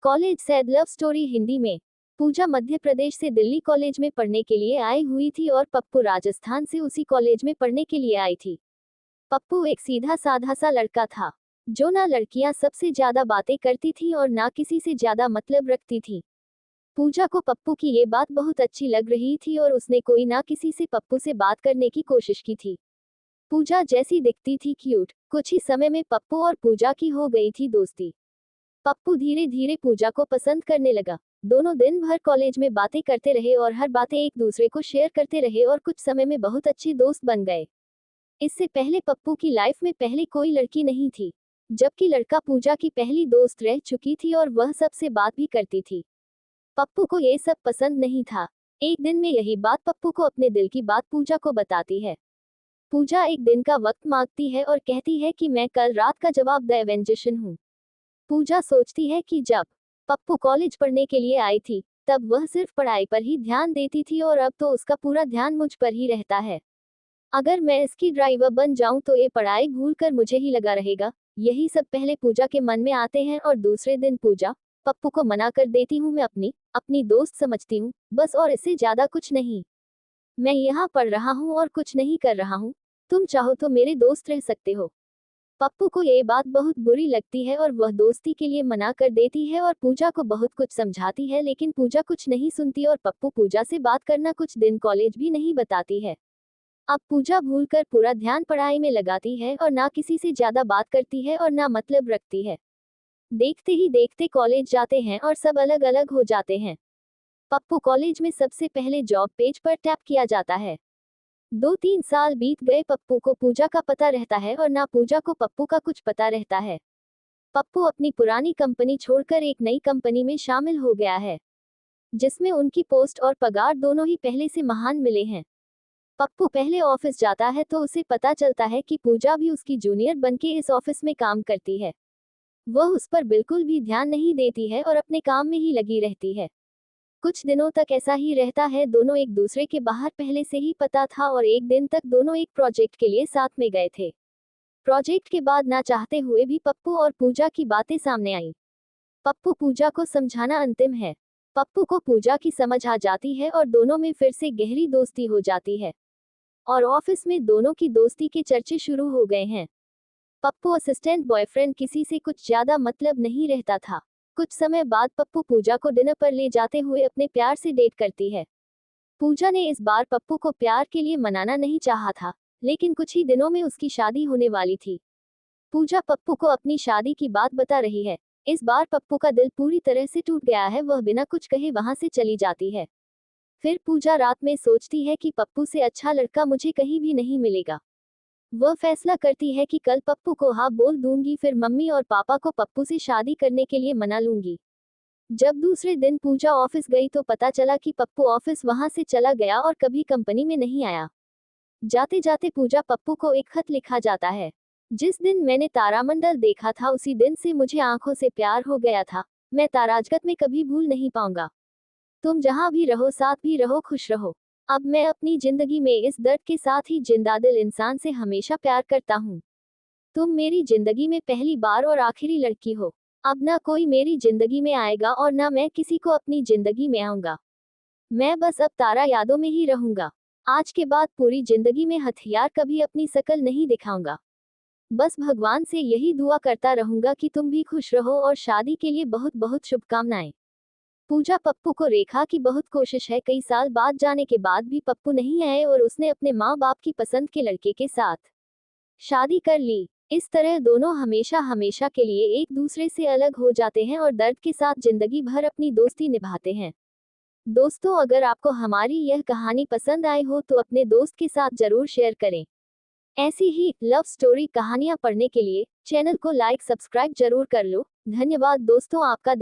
College sad love story Hindi में। पूजा मध्य प्रदेश से Delhi college में पढ़ने के लिए आई हुई थी और पप्पू राजस्थान से उसी कॉलेज में पढ़ने के लिए आई थी। पप्पू एक सीधा साधा सा लड़का था, जो ना लड़कियां सबसे ज्यादा बातें करती थी और ना किसी से ज्यादा मतलब रखती थी। पूजा को पप्पू की ये बात बहुत अच्छी लग रही थी और उसने कोई ना किसी से पप्पू से बात करने की कोशिश की थी। पूजा जैसी दिखती थी क्यूट, कुछ ही समय में पप्पू और पूजा की हो गई थी दोस्ती। पप्पू धीरे धीरे पूजा को पसंद करने लगा। दोनों दिन भर कॉलेज में बातें करते रहे और हर बातें एक दूसरे को शेयर करते रहे और कुछ समय में बहुत अच्छे दोस्त बन गए। इससे पहले पप्पू की लाइफ में पहले कोई लड़की नहीं थी, जबकि लड़का पूजा की पहली दोस्त रह चुकी थी और वह सबसे बात भी करती थी। पप्पू को ये सब पसंद नहीं था। एक दिन में यही बात पप्पू को अपने दिल की बात पूजा को बताती है। पूजा एक दिन का वक्त मांगती है और कहती है कि मैं कल रात का जवाब द एवेंजर्स हूँ। पूजा सोचती है कि जब पप्पू कॉलेज पढ़ने के लिए आई थी, तब वह सिर्फ पढ़ाई पर ही ध्यान देती थी और अब तो उसका पूरा ध्यान मुझ पर ही रहता है। अगर मैं इसकी ड्राइवर बन जाऊं तो ये पढ़ाई भूलकर मुझे ही लगा रहेगा। यही सब पहले पूजा के मन में आते हैं और दूसरे दिन पूजा पप्पू को मना कर देती हूँ, मैं अपनी दोस्त समझती हूँ, बस, और इससे ज्यादा कुछ नहीं। मैं यहाँ पढ़ रहा हूँ और कुछ नहीं कर रहा हूँ। तुम चाहो तो मेरे दोस्त रह सकते हो। पप्पू को ये बात बहुत बुरी लगती है और वह दोस्ती के लिए मना कर देती है और पूजा को बहुत कुछ समझाती है, लेकिन पूजा कुछ नहीं सुनती और पप्पू पूजा से बात करना कुछ दिन कॉलेज भी नहीं बताती है। अब पूजा भूलकर पूरा ध्यान पढ़ाई में लगाती है और ना किसी से ज्यादा बात करती है और ना मतलब रखती है। देखते ही देखते कॉलेज जाते हैं और सब अलग अलग हो जाते हैं। पप्पू कॉलेज में सबसे पहले जॉब पेज पर टैप किया जाता है। 2-3 साल बीत गए, पप्पू को पूजा का पता रहता है और ना पूजा को पप्पू का कुछ पता रहता है। पप्पू अपनी पुरानी कंपनी छोड़कर एक नई कंपनी में शामिल हो गया है, जिसमें उनकी पोस्ट और पगार दोनों ही पहले से महान मिले हैं। पप्पू पहले ऑफिस जाता है तो उसे पता चलता है कि पूजा भी उसकी जूनियर बनके इस ऑफिस में काम करती है। वह उस पर बिल्कुल भी ध्यान नहीं देती है और अपने काम में ही लगी रहती है। कुछ दिनों तक ऐसा ही रहता है। दोनों एक दूसरे के बाहर पहले से ही पता था और एक दिन तक दोनों एक प्रोजेक्ट के लिए साथ में गए थे। प्रोजेक्ट के बाद ना चाहते हुए भी पप्पू और पूजा की बातें सामने आई। पप्पू पूजा को समझाना अंतिम है। पप्पू को पूजा की समझ आ जाती है और दोनों में फिर से गहरी दोस्ती हो जाती है और ऑफिस में दोनों की दोस्ती के चर्चे शुरू हो गए हैं। पप्पू असिस्टेंट बॉयफ्रेंड किसी से कुछ ज्यादा मतलब नहीं रहता था। कुछ समय बाद पप्पू पूजा को डिनर पर ले जाते हुए अपने प्यार से डेट करती है। पूजा ने इस बार पप्पू को प्यार के लिए मनाना नहीं चाहा था, लेकिन कुछ ही दिनों में उसकी शादी होने वाली थी। पूजा पप्पू को अपनी शादी की बात बता रही है। इस बार पप्पू का दिल पूरी तरह से टूट गया है, वह बिना कुछ कहे वहां से चली जाती है। फिर पूजा रात में सोचती है कि पप्पू से अच्छा लड़का मुझे कहीं भी नहीं मिलेगा। वह फैसला करती है कि कल पप्पू को हाँ बोल दूंगी, फिर मम्मी और पापा को पप्पू से शादी करने के लिए मना लूंगी। जब दूसरे दिन पूजा ऑफिस गई तो पता चला कि पप्पू ऑफिस वहां से चला गया और कभी कंपनी में नहीं आया। जाते जाते पूजा पप्पू को एक खत लिखा जाता है। जिस दिन मैंने तारामंडल देखा था उसी दिन से मुझे आंखों से प्यार हो गया था। मैं ताराजगत में कभी भूल नहीं पाऊंगा। तुम जहां भी रहो साथ भी रहो, खुश रहो। अब मैं अपनी जिंदगी में इस दर्द के साथ ही जिंदादिल इंसान से हमेशा प्यार करता हूँ। तुम मेरी जिंदगी में पहली बार और आखिरी लड़की हो। अब ना कोई मेरी जिंदगी में आएगा और ना मैं किसी को अपनी जिंदगी में आऊंगा। मैं बस अब तारा यादों में ही रहूंगा। आज के बाद पूरी जिंदगी में हथियार कभी अपनी शकल नहीं दिखाऊंगा। बस भगवान से यही दुआ करता रहूंगा कि तुम भी खुश रहो और शादी के लिए बहुत बहुत शुभकामनाएं। पूजा पप्पू को रेखा की बहुत कोशिश है। कई साल बाद जाने के बाद भी पप्पू नहीं आए और उसने अपने माँ बाप की पसंद के लड़के के साथ शादी कर ली। इस तरह दोनों हमेशा हमेशा के लिए एक दूसरे से अलग हो जाते हैं और दर्द के साथ जिंदगी भर अपनी दोस्ती निभाते हैं। दोस्तों, अगर आपको हमारी यह कहानी पसंद आई हो तो अपने दोस्त के साथ जरूर शेयर करें। ऐसी ही लव स्टोरी कहानियां पढ़ने के लिए चैनल को लाइक सब्सक्राइब जरूर कर लो। धन्यवाद दोस्तों, आपका दिन